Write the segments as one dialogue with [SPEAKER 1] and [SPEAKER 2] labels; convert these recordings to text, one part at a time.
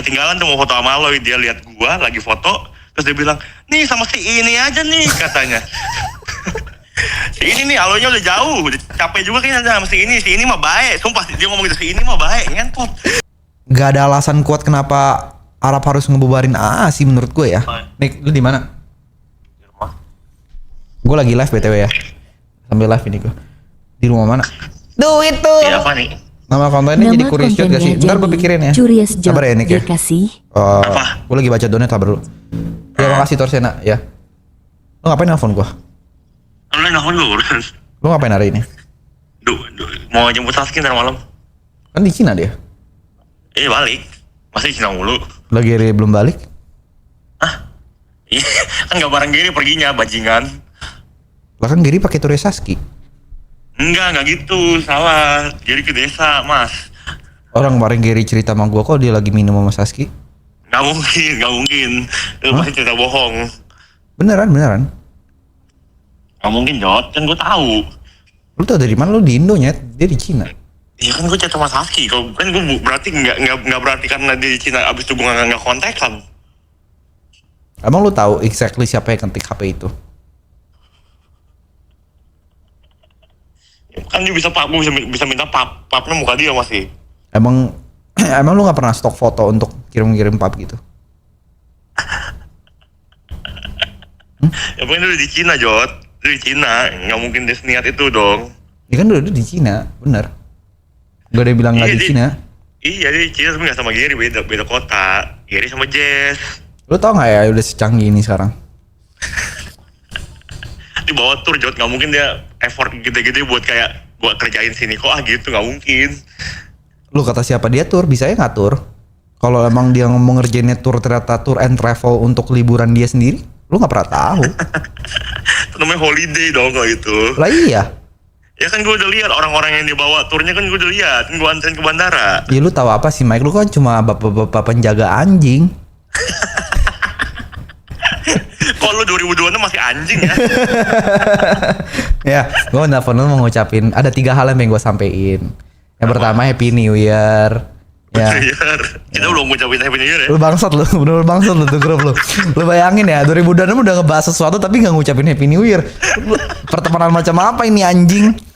[SPEAKER 1] ketinggalan tuh mau foto sama lo, dia lihat gua lagi foto, terus dia bilang, nih sama si ini aja nih katanya. Si ini nih alonya udah jauh, udah capek juga kayaknya sama si ini mah baik, sumpah dia ngomong gitu, si ini mah baik, ngentot.
[SPEAKER 2] Gak ada alasan kuat kenapa Arab harus ngebubarin AA sih menurut gue ya. Nik, lu di mana?
[SPEAKER 1] Di rumah.
[SPEAKER 2] Gue lagi live BTW ya. Sambil live ini gue. Di rumah mana? Duit tuh.
[SPEAKER 1] Iya apa nih?
[SPEAKER 2] Nama kontennya jadi Curious Jod gak sih? Bentar gue pikirin ya.
[SPEAKER 3] Curious Jod.
[SPEAKER 2] Sabar ya Nick ya.
[SPEAKER 1] Apa?
[SPEAKER 2] Gue lagi baca donate, sabar dulu. Ya makasih Torsena ya. Lu ngapain nelfon gue?
[SPEAKER 1] Lu nelfon gue urusan.
[SPEAKER 2] Lu ngapain hari ini?
[SPEAKER 1] Mau jemput Saskia ntar malam.
[SPEAKER 2] Kan di Cina dia.
[SPEAKER 1] Balik. Masih Cina mulu.
[SPEAKER 2] Lagi belum balik?
[SPEAKER 1] Hah? Iya, kan gak bareng Giri perginya, bajingan.
[SPEAKER 2] Lah kan Giri pakai turis Saski.
[SPEAKER 1] Enggak gitu, salah. Giri ke desa, Mas.
[SPEAKER 2] Orang kemarin Giri cerita sama gua kok dia lagi minum sama Saski.
[SPEAKER 1] Gak mungkin. Itu pasti cerita bohong.
[SPEAKER 2] Beneran.
[SPEAKER 1] Gak mungkin, Jod. Kan gue tahu.
[SPEAKER 2] Lu tau dari mana? Lu di Indo nyet, dia di Cina.
[SPEAKER 1] Iya kan gue chat sama Saski. Kalau kan gue berarti nggak berarti karena dia di Cina abis itu gue nggak kontak kan.
[SPEAKER 2] Emang lu tahu exactly siapa yang ketik HP itu?
[SPEAKER 1] Kan dia bisa bisa minta papnya muka dia masih.
[SPEAKER 2] Emang lu nggak pernah stok foto untuk kirim pap gitu?
[SPEAKER 1] Ya pokoknya dia di Cina, Jod. Dia di Cina, nggak mungkin dia seniat itu dong.
[SPEAKER 2] Dia kan udah di Cina, bener. Gak ada yang bilang nggak di Cina.
[SPEAKER 1] Iya dia di Cina tapi nggak sama Gary, beda kota. Gary sama Jess.
[SPEAKER 2] Lu tau nggak ya udah secanggih ini sekarang?
[SPEAKER 1] Di bawah tur, Jod. Nggak mungkin dia effort gede-gede buat kayak gua kerjain sini kok gitu, nggak mungkin.
[SPEAKER 2] Lu kata siapa dia tur, bisa ya nggak tur? Kalau emang dia mau ngerjainnya tur ternyata tour and travel untuk liburan dia sendiri, lu nggak pernah tahu.
[SPEAKER 1] Itu namanya holiday dong kalau itu.
[SPEAKER 2] Lah iya.
[SPEAKER 1] Ya kan gue udah lihat orang-orang yang dibawa turnya, kan gue udah lihat, kan gue anterin ke bandara.
[SPEAKER 2] Ya lu tahu apa sih Mike, lu kan cuma bapak-bapak penjaga anjing.
[SPEAKER 1] Kok lu 2002 masih anjing ya?
[SPEAKER 2] Ya, gue nelfon lu mau ngucapin ada 3 hal yang pengen gue sampein. Yang pertama Happy New Year. Ya.
[SPEAKER 1] Kita belum ngucapin Happy New Year ya.
[SPEAKER 2] Lu bangsat lu, bener-bener bangsat lu tuh grup lu. Lu bayangin ya, 2006 udah ngebahas sesuatu tapi nggak ngucapin Happy New Year. Pertemanan macam apa ini anjing?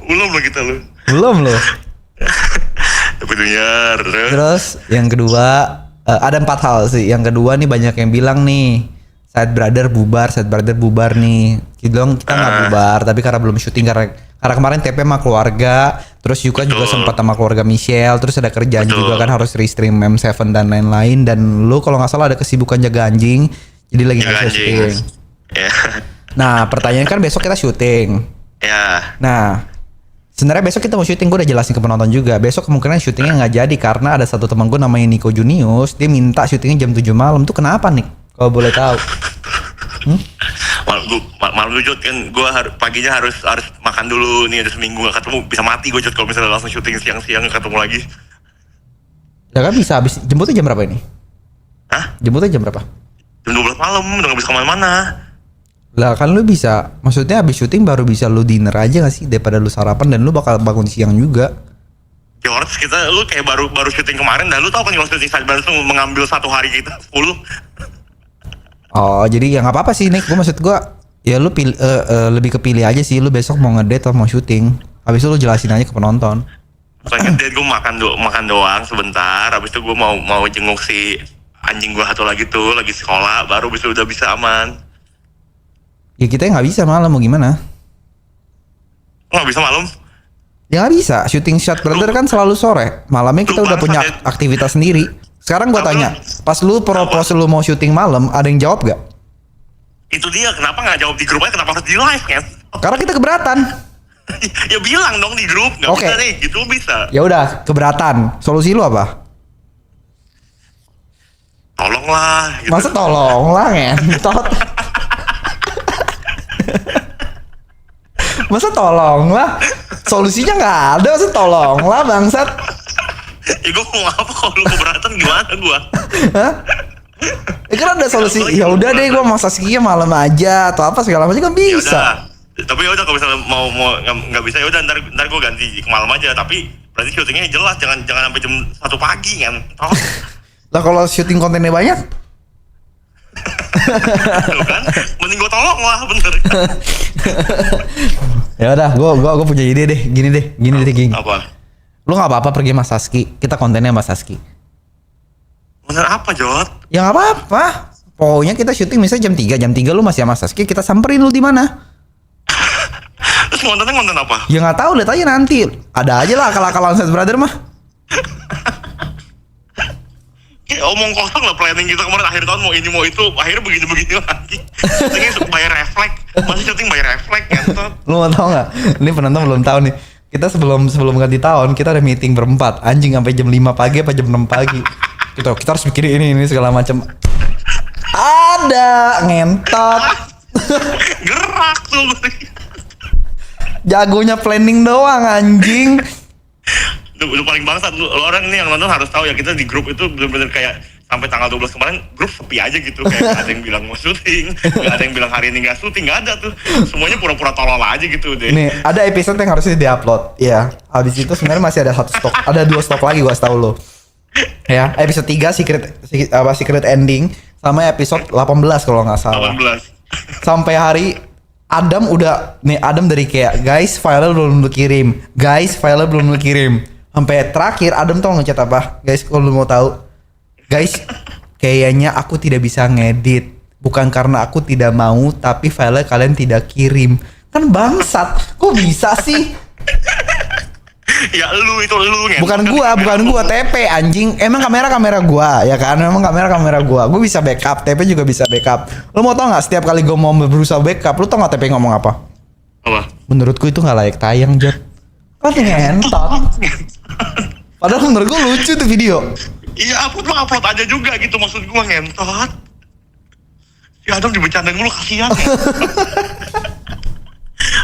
[SPEAKER 1] Belum lo kita lu.
[SPEAKER 2] Belum lo.
[SPEAKER 1] Happy New Year.
[SPEAKER 2] Terus yang kedua ada 4 hal sih. Yang kedua nih banyak yang bilang nih Side Brother bubar nih. Kita nggak bubar tapi karena belum syuting karena kemarin TP sama keluarga, terus juga sempat sama keluarga Michelle, terus ada kerjaan juga kan harus restream M7 dan lain-lain, dan lu kalau nggak salah ada kesibukan jaga anjing, jadi lagi nggak syuting.
[SPEAKER 1] Yeah.
[SPEAKER 2] Nah pertanyaan kan besok kita syuting.
[SPEAKER 1] Ya.
[SPEAKER 2] Nah sebenarnya besok kita mau syuting, gue udah jelasin ke penonton juga. Besok kemungkinan syutingnya nggak jadi karena ada satu teman gue namanya Nico Junius, dia minta syutingnya jam 7 malam. Tuh kenapa nih? Kalau boleh tahu?
[SPEAKER 1] Malam lu, Jod, kan gue paginya harus makan dulu nih, ada seminggu gak ketemu, bisa mati gue, Jod, kalau misalnya langsung syuting siang-siang ketemu lagi.
[SPEAKER 2] Ya kan bisa, habis jemputnya jam berapa ini?
[SPEAKER 1] Hah?
[SPEAKER 2] Jemputnya jam berapa?
[SPEAKER 1] Jam 12 malam, udah gak bisa kemana-mana.
[SPEAKER 2] Lah kan lu bisa, maksudnya habis syuting baru bisa lu dinner aja gak sih daripada lu sarapan, dan lu bakal bangun siang juga.
[SPEAKER 1] George, lu kayak baru syuting kemarin, dan lu tau kan kalau syuting Side langsung mengambil 1 hari kita full.
[SPEAKER 2] Oh jadi ya nggak apa-apa sih Nick, gue maksud gue ya lu lebih kepilih aja sih, lu besok mau ngedate atau mau syuting, habis itu lu jelasin aja ke penonton.
[SPEAKER 1] Bukan ngedate, gue makan doang sebentar, habis itu gue mau jenguk si anjing gue satu lagi tuh, lagi sekolah, baru bisa udah bisa aman.
[SPEAKER 2] Ya kita nggak bisa malam, mau gimana?
[SPEAKER 1] Nggak bisa malam?
[SPEAKER 2] Ya nggak bisa, syuting Shot Brother kan selalu sore, malamnya kita udah punya aktivitas sendiri. Sekarang gua tanya, pas lu propose lu mau syuting malam, ada yang jawab gak?
[SPEAKER 1] Itu dia, kenapa nggak jawab di grup aja, kenapa harus di live kan?
[SPEAKER 2] Karena kita keberatan.
[SPEAKER 1] Ya bilang dong di grup, nggak bisa nih, gitu bisa.
[SPEAKER 2] Ya udah, keberatan. Solusi lu apa?
[SPEAKER 1] Tolonglah. Gitu.
[SPEAKER 2] Masa tolonglah ngentot? Masa tolonglah? Solusinya nggak ada, masa tolonglah bangsat?
[SPEAKER 1] Ya gue mau apa kalau lu keberatan gimana gua?
[SPEAKER 2] Hah? Ya kan ada solusi. Ya udah deh, gue mau Saskia malam aja atau apa segala macam kan bisa.
[SPEAKER 1] Yaudah. Tapi ya udah kalau misalnya mau nggak bisa, ya udah ntar gue ganti ke malam aja. Tapi Berarti syutingnya jelas, jangan sampai jam 1 pagi kan. Toh.
[SPEAKER 2] Lah kalau syuting kontennya banyak?
[SPEAKER 1] Tuh kan, mending gue tolong lah bener.
[SPEAKER 2] Ya udah, gue punya ide deh, gini deh, Ging.
[SPEAKER 1] Apa?
[SPEAKER 2] Lu nggak apa-apa pergi sama Saski, kita kontennya sama Saski.
[SPEAKER 1] Bener apa, Jot?
[SPEAKER 2] Ya nggak apa-apa. Pokoknya kita syuting misalnya jam 3 lu masih sama Saski, kita samperin lu di mana?
[SPEAKER 1] Terus konten apa?
[SPEAKER 2] Ya nggak tahu, lihat aja nanti. Ada aja lah akal-akalan Set Brother mah.
[SPEAKER 1] Kayak omong kosong lah planning kita kemarin akhir tahun mau ini mau itu, akhirnya begini-begini lagi. Syutingnya bayar refleks, masih syuting bayar refleks kan.
[SPEAKER 2] Lu mau tau nggak? Ini penonton belum tahu nih. Kita sebelum ganti tahun kita ada meeting berempat, anjing sampai jam 5 pagi apa jam 6 pagi. Kita harus mikirin ini segala macam. Ada ngentot.
[SPEAKER 1] Gerak tuh.
[SPEAKER 2] Jagonya planning doang anjing.
[SPEAKER 1] Lu paling bangsat, lu orang ini yang nonton harus tahu ya, kita di grup itu bener-bener kayak sampai tanggal 12 kemarin grup sepi aja gitu, kayak gak ada yang bilang mau syuting, gak ada yang bilang hari ini gak syuting, gak ada tuh, semuanya pura-pura tolol aja gitu deh.
[SPEAKER 2] Nih ada episode yang harusnya diupload, ya. Habis itu sebenarnya masih ada 1 stok, ada 2 stok lagi gua tahu lo. Ya, episode 3 secret ending sama episode 18 kalau nggak salah.
[SPEAKER 1] 18.
[SPEAKER 2] Sampai hari Adam dari kayak guys file belum lu kirim, sampai terakhir Adam tau ngechat apa guys, kalau lu mau tahu guys, kayaknya aku tidak bisa ngedit, bukan karena aku tidak mau tapi file kalian tidak kirim. Kan bangsat, kok bisa sih?
[SPEAKER 1] Ya lu
[SPEAKER 2] bukan gua TP anjing, emang kamera gua ya kan, emang kamera gua bisa backup, TP juga bisa backup. Lu mau tau nggak, setiap kali gua mau berusaha backup, lu tau nggak TP ngomong apa? Menurutku itu nggak layak tayang, Jot. Kan ngentot. Padahal menurut gua lucu tuh video.
[SPEAKER 1] Iya, upload aja juga gitu, maksud gua ngentot. Ya Adam dibecandain mulu, kasihan ya.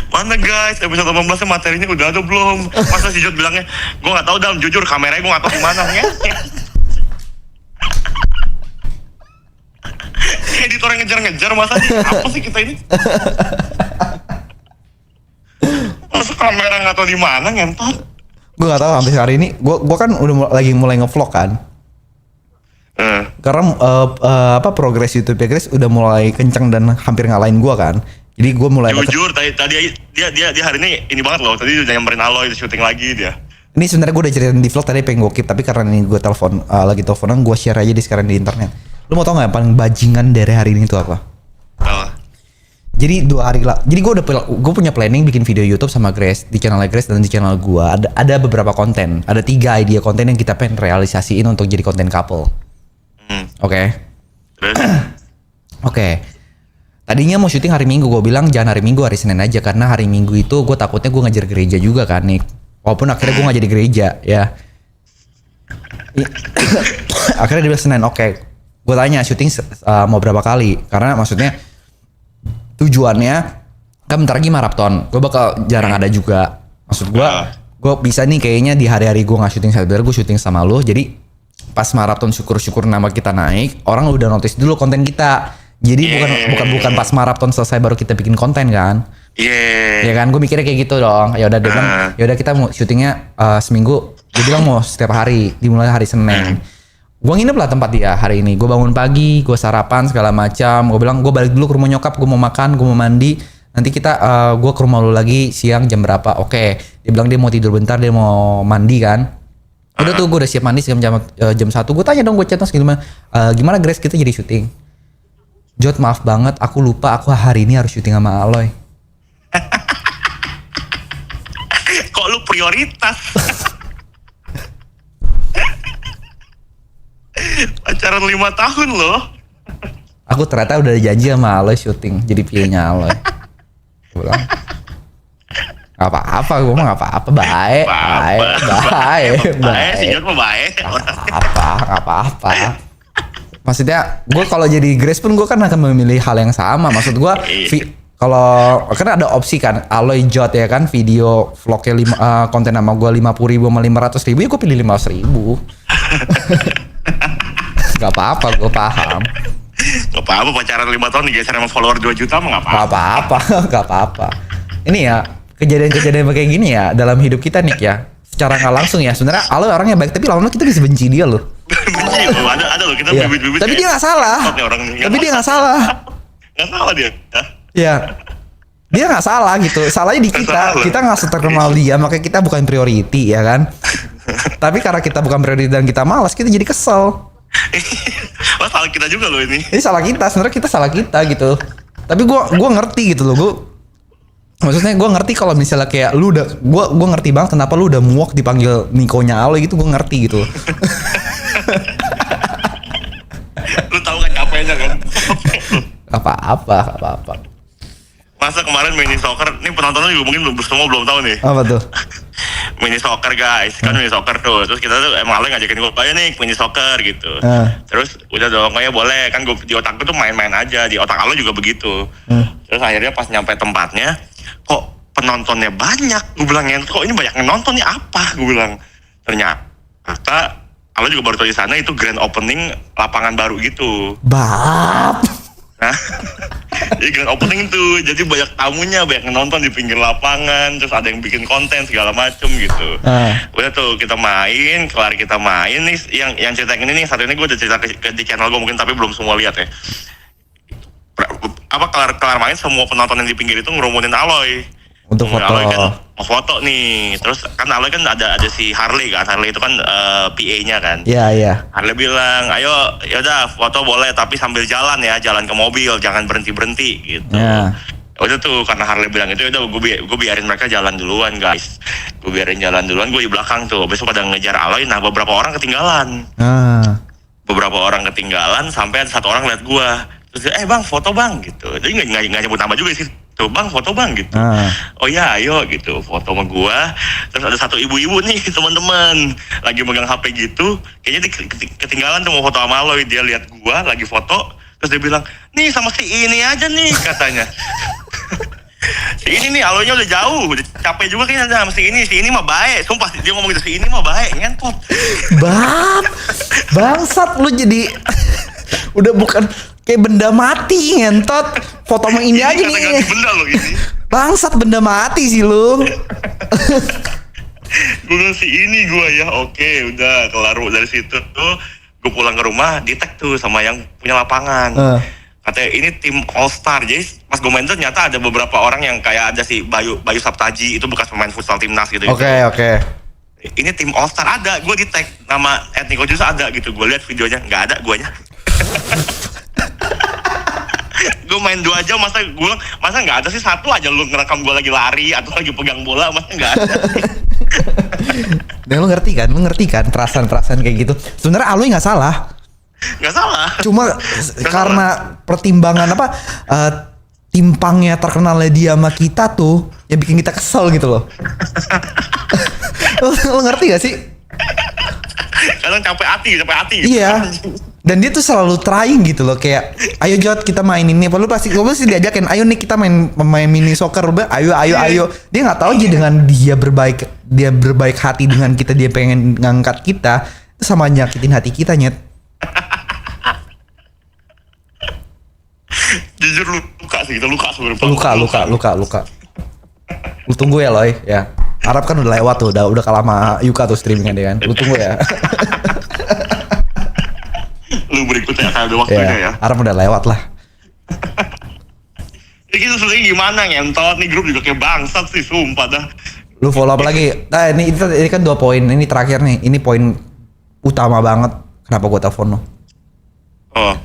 [SPEAKER 1] Mana guys, episode 18 materinya udah ada belum? Masa si Jod bilangnya, gue gak tahu Dam, jujur kameranya gue gak tahu di mana ya. Editor yang ngejar-ngejar, masa apa sih kita ini? Masa kamera gak tahu di mana, ngentot?
[SPEAKER 2] Gue gak tahu sampai hari ini. Gue kan udah lagi mulai ngevlog kan. Karena progres YouTube ya guys udah mulai kenceng dan hampir ngalahin gue kan. Jadi gue mulai
[SPEAKER 1] jujur tadi dia hari ini banget loh. Tadi udah nyamperin Aloy syuting lagi dia.
[SPEAKER 2] Ini sebenarnya gue udah ceritain di vlog tadi pengen gue keep, tapi karena ini gue lagi teleponan, gue share aja di sekarang di internet. Lu mau tau nggak yang paling bajingan dari hari ini itu apa? Jadi 2 hari lah. Jadi gue punya planning bikin video YouTube sama Grace di channel Grace dan di channel gue. Ada beberapa konten, ada 3 ide konten yang kita pengen realisasiin untuk jadi konten couple. Oke. Oke. Tadinya mau syuting hari Minggu, gue bilang jangan hari Minggu, hari Senin aja, karena hari Minggu itu gue takutnya gue ngajar gereja juga kan nih. Walaupun akhirnya gue nggak jadi gereja ya. Akhirnya dia bilang Senin, oke. Gue tanya syuting mau berapa kali, karena maksudnya tujuannya kan bentar lagi maraton, gue bakal jarang ada juga. Maksud gue bisa nih kayaknya di hari-hari gue nggak syuting saat gue syuting sama lo, jadi pas maraton syukur-syukur nama kita naik, orang udah notice dulu konten kita. Jadi bukan pas maraton selesai baru kita bikin konten kan? Iya. Ya kan, gue mikirnya kayak gitu dong. Ya udah dia bilang, ya udah kita mau syutingnya seminggu. Dia bilang mau setiap hari, dimulai hari Senin. Gue nginep lah tempat dia hari ini. Gue bangun pagi, gue sarapan segala macam. Gue bilang gue balik dulu ke rumah nyokap, gue mau makan, gue mau mandi. Nanti gue ke rumah lu lagi siang jam berapa? Oke. Dia bilang dia mau tidur bentar, dia mau mandi kan? Udah tuh gue udah siap mandi jam 1. Gue tanya dong, gue chat gimana Grace kita jadi syuting? Jod maaf banget, aku lupa aku hari ini harus syuting sama Aloy.
[SPEAKER 1] Kok lu prioritas? Pacaran 5 tahun loh.
[SPEAKER 2] Aku ternyata udah janji sama Aloy syuting, jadi pilihnya Aloy. Gue bilang, gak apa-apa, gue mah gak apa-apa, baik.
[SPEAKER 1] Si Jod mah baik.
[SPEAKER 2] Gak apa-apa. Maksudnya gue kalau jadi Grace pun gue kan akan memilih hal yang sama. Maksud gue kalau kan ada opsi kan Aloy Jod ya kan, video vlognya konten nama gue 50.000 sama 500.000, ya gue pilih 500.000. Gak apa-apa, gue paham.
[SPEAKER 1] Gak apa-apa pacaran 5 tahun digeser sama follower 2 juta mah gak apa-apa.
[SPEAKER 2] Gak apa-apa. Ini ya kejadian-kejadian kayak gini ya dalam hidup kita nih ya. secara nggak langsung ya sebenarnya Aloy orangnya baik tapi lama-lama kita bisa benci dia loh.
[SPEAKER 1] Benci loh, ada loh kita
[SPEAKER 2] Iya.
[SPEAKER 1] bibit-bibit.
[SPEAKER 2] Tapi
[SPEAKER 1] kayak,
[SPEAKER 2] dia nggak salah.
[SPEAKER 1] Orang nih.
[SPEAKER 2] Tapi dia nggak salah.
[SPEAKER 1] Nggak salah dia. Ya.
[SPEAKER 2] Iya. Dia nggak salah gitu. Salahnya di
[SPEAKER 1] Nggak
[SPEAKER 2] kita.
[SPEAKER 1] salah.
[SPEAKER 2] Kita nggak seterkenal dia, makanya kita bukan priority ya kan. Tapi karena kita bukan priority dan kita malas, kita jadi kesel.
[SPEAKER 1] Wah, salah kita juga loh ini.
[SPEAKER 2] Ini salah kita. Sebenarnya kita salah kita gitu. Tapi gua ngerti gitu loh. Maksudnya gue ngerti kalau misalnya kayak lu udah gue ngerti banget kenapa lu udah muak dipanggil Nikonya Aloy gitu, gue ngerti gitu.
[SPEAKER 1] Lu tahu kan capeknya kan?
[SPEAKER 2] apa.
[SPEAKER 1] Masa kemarin mini soccer, ini penontonnya juga mungkin semua belum tahu nih.
[SPEAKER 2] Apa tuh?
[SPEAKER 1] Mini soccer guys, kan mini soccer tuh. Terus kita tuh emang Aloy ngajakin gue, ayo nih mini soccer gitu. Terus udah dong, kayak boleh kan gue di otakku tuh main-main aja, di otak Aloy juga begitu. Terus akhirnya pas nyampe tempatnya, kok penontonnya banyak? Gue bilang, kok ini banyak yang nonton nih apa? Gue bilang, ternyata Aloy juga baru tahu di sana itu grand opening lapangan baru gitu.
[SPEAKER 2] Bab.
[SPEAKER 1] Nah, jadi grand opening tuh, jadi banyak tamunya, banyak yang nonton di pinggir lapangan, terus ada yang bikin konten segala macem gitu. Udah tuh kita main, kelar kita main nih, yang cerita ini nih, satu ini gue udah cerita di channel gue mungkin tapi belum semua lihat ya. Apa kelar main semua penonton yang di pinggir itu ngerumunin Aloy.
[SPEAKER 2] Untuk foto.
[SPEAKER 1] Aloy kan mau foto nih, terus kan Aloy kan ada si Harley kan, Harley itu kan PA-nya kan.
[SPEAKER 2] Iya.
[SPEAKER 1] Harley bilang, ayo yaudah foto boleh tapi sambil jalan ya, jalan ke mobil, jangan berhenti gitu.
[SPEAKER 2] Ya.
[SPEAKER 1] Udah tuh karena Harley bilang itu, udah gue biarin mereka jalan duluan guys. Gue biarin jalan duluan, gue di belakang tuh. Besok pada ngejar Aloy, nah beberapa orang ketinggalan. Beberapa orang ketinggalan sampai ada satu orang lihat gue. Terus dia, bang foto bang gitu. Jadi nggak nyebut nama juga sih. Tuh bang foto bang gitu. Oh ya ayo gitu foto sama gua. Terus ada satu ibu-ibu nih teman-teman lagi megang HP gitu, kayaknya dia ketinggalan tuh mau foto sama Aloy. Dia lihat gua lagi foto, terus dia bilang nih sama si ini aja nih katanya. Si ini nih Aloynya udah jauh, udah capek juga kayaknya sama si ini mah baik. Sumpah dia ngomong gitu, si ini mah baik ngentot.
[SPEAKER 2] Bangsat lu jadi udah bukan kayak benda mati ngentot. Foto sama ini aja nih.
[SPEAKER 1] Ganti benda loh ini.
[SPEAKER 2] Bangsat benda mati sih lu.
[SPEAKER 1] Gue bilang si ini gue ya, oke udah kelar dari situ tuh. Gue pulang ke rumah, di-tag tuh sama yang punya lapangan. Katanya ini tim All Star. Jadi pas gue main tuh ternyata ada beberapa orang yang kayak ada si Bayu Saptaji, itu bekas pemain futsal timnas gitu.
[SPEAKER 2] Oke.
[SPEAKER 1] Ini tim All Star ada, gue di-tag nama Etniko Jus ada gitu. Gue lihat videonya nggak ada guanya. Gue main 2 jam masa nggak ada sih satu aja lu ngerekam gue lagi lari atau lagi pegang bola, masa nggak ada.
[SPEAKER 2] Dan lu ngerti kan perasaan kayak gitu. Sebenarnya Aloy nggak salah.
[SPEAKER 1] Nggak salah.
[SPEAKER 2] Cuma karena pertimbangan timpangnya terkenalnya dia sama kita tuh yang bikin kita kesel gitu loh. Lu ngerti gak sih?
[SPEAKER 1] Kadang capek hati.
[SPEAKER 2] Iya. Dan dia tuh selalu trying gitu loh, kayak ayo Jod kita main ini. Lu pasti diajakin, ayo nih kita main mini soccer. Ayo. Dia nggak tahu aja dengan dia berbaik hati dengan kita, dia pengen ngangkat kita, itu sama nyakitin hati kita nyet.
[SPEAKER 1] Jujur luka sih, kita luka sebenarnya.
[SPEAKER 2] Luka. Lu tunggu ya Loy ya. Arab kan udah lewat tuh, udah kalah sama Yuka tuh streamingnya dia kan. Lu tunggu ya.
[SPEAKER 1] Lu berikutnya akan ada waktunya ya.
[SPEAKER 2] Arab udah lewat lah.
[SPEAKER 1] Ya gitu sebenarnya gimana ngentot nih, grup juga kayak bangsat sih sumpah dah.
[SPEAKER 2] Lu follow apa lagi? Nah ini kan 2 poin, ini terakhir nih. Ini poin utama banget. Kenapa gua telepon lu?
[SPEAKER 1] Oh.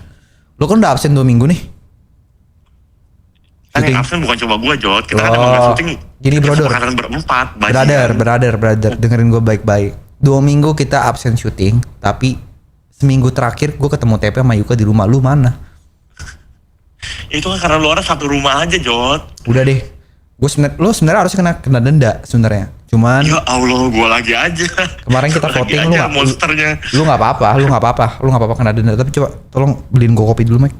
[SPEAKER 2] Lu kan udah absen 2 minggu nih.
[SPEAKER 1] Kan yang absen bukan cuma gua Jod, kita kan emang syuting.
[SPEAKER 2] Gini brother.
[SPEAKER 1] Kita berempat.
[SPEAKER 2] Brother, dengerin gua baik-baik. 2 minggu kita absen syuting, tapi seminggu terakhir gua ketemu TP sama Yuka di rumah. Lu mana?
[SPEAKER 1] Itu kan karena lu orang satu rumah aja Jod.
[SPEAKER 2] Udah deh. Lu sebenarnya harusnya kena denda sebenarnya. Cuman
[SPEAKER 1] ya Allah, gua lagi aja.
[SPEAKER 2] Kemarin kita voting lu nggak
[SPEAKER 1] monsternya.
[SPEAKER 2] Lu nggak apa-apa kena denda. Tapi coba tolong beliin gua kopi dulu, Mike.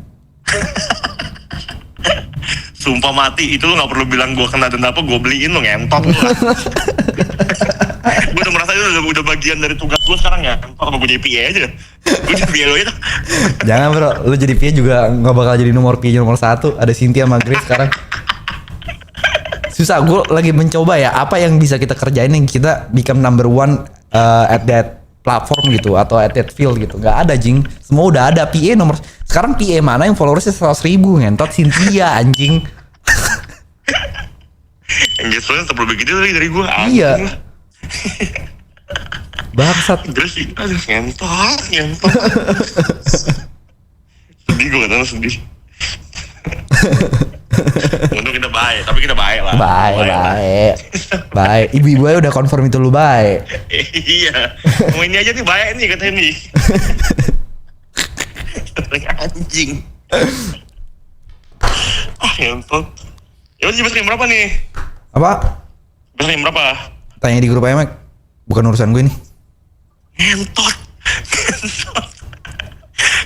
[SPEAKER 1] Sumpah mati, itu lu gak perlu bilang gue kena denda apa, gue beliin lu ngentot lu lah. Gue udah merasa itu udah bagian dari tugas gue sekarang ya. Ngentot gue jadi PA aja. Gue jadi PA lo itu.
[SPEAKER 2] Jangan bro, lu jadi PA juga gak bakal jadi nomor PA nomor 1. Ada Cynthia sama Grace sekarang. Susah, gue lagi mencoba ya apa yang bisa kita kerjain yang kita become number one at that platform gitu atau at that field gitu. Nggak ada jing, semua udah ada. PA nomor sekarang PA mana yang followersnya 100.000 ngentot Cynthia anjing.
[SPEAKER 1] Engagementnya terlalu begitu lagi dari gue.
[SPEAKER 2] Iya. Bangsat.
[SPEAKER 1] Terus sih, aduh ngentot. Sedih gue kadang sedih. Untuk kita baik, tapi kita baik lah.
[SPEAKER 2] Baik. Ibu-ibu aja udah confirm itu lu baik.
[SPEAKER 1] Iya. Mau ini aja nih baik nih katanya nih. Anjing. Ngentot. Ya udah jam berapa nih?
[SPEAKER 2] Apa?
[SPEAKER 1] Jam berapa?
[SPEAKER 2] Tanya di grup aja, Mek. Bukan urusan gue nih.
[SPEAKER 1] Ngentot.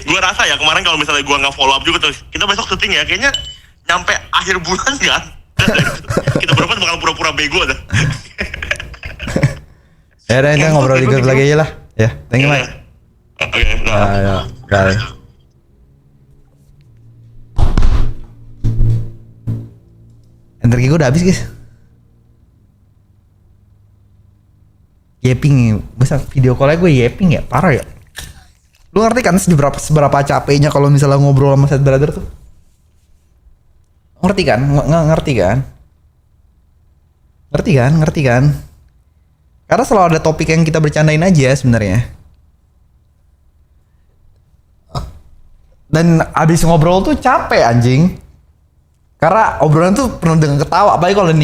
[SPEAKER 1] Gue rasa ya kemarin kalau misalnya gue nggak follow up juga terus kita besok syuting ya kayaknya nyampe akhir bulan kan kita berempat bakal pura-pura bego dah.
[SPEAKER 2] Ya udah kita ngobrol di grup lagi aja lah. Ya, thank you Mike.
[SPEAKER 1] Oke, nah.
[SPEAKER 2] Bye. Energi gue udah habis guys. Yeping, masa video call-nya gue yeping ya, parah ya. Lu ngerti kan seberapa capeknya kalau misalnya ngobrol sama Seth Brother tuh? Ngerti kan? Ngerti kan? Ngerti kan? Karena selalu ada topik yang kita bercandain aja sebenarnya. Dan abis ngobrol tuh capek anjing. Karena obrolan tuh penuh dengan ketawa. Apalagi kalau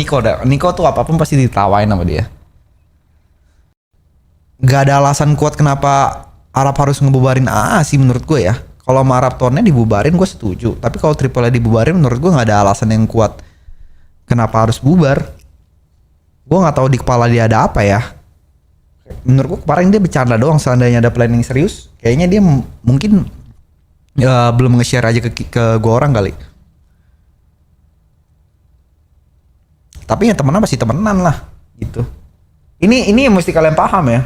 [SPEAKER 2] Niko tuh apapun pasti ditawain sama dia. Gak ada alasan kuat kenapa Arab harus ngebubarin AA sih menurut gue ya. Kalau sama Arab Tornya dibubarin gue setuju. Tapi kalau Triple A dibubarin menurut gue gak ada alasan yang kuat kenapa harus bubar. Gue gak tahu di kepala dia ada apa ya. Menurut gue kemarin dia bercanda doang. Seandainya ada planning serius kayaknya dia mungkin belum nge-share aja ke gue orang kali. Tapi ya temenan pasti temenan lah gitu. Ini yang mesti kalian paham ya.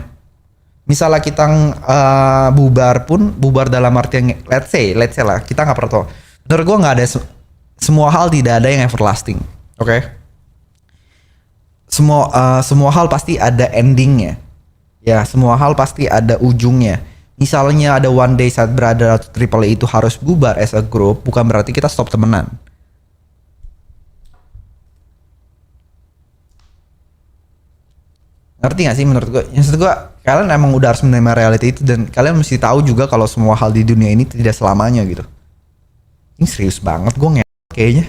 [SPEAKER 2] Misalnya kita bubar dalam artian let's say lah kita nggak pernah tahu. Menurut gue nggak ada semua hal tidak ada yang everlasting, oke? Semua hal pasti ada endingnya, ya semua hal pasti ada ujungnya. Misalnya ada one day saat Brother atau Triple A itu harus bubar as a group, bukan berarti kita stop temenan. Ngerti gak sih menurut gue? Maksud gue kalian emang udah harus menerima reality itu dan kalian mesti tahu juga kalau semua hal di dunia ini tidak selamanya gitu. Ini serius banget gue kayaknya.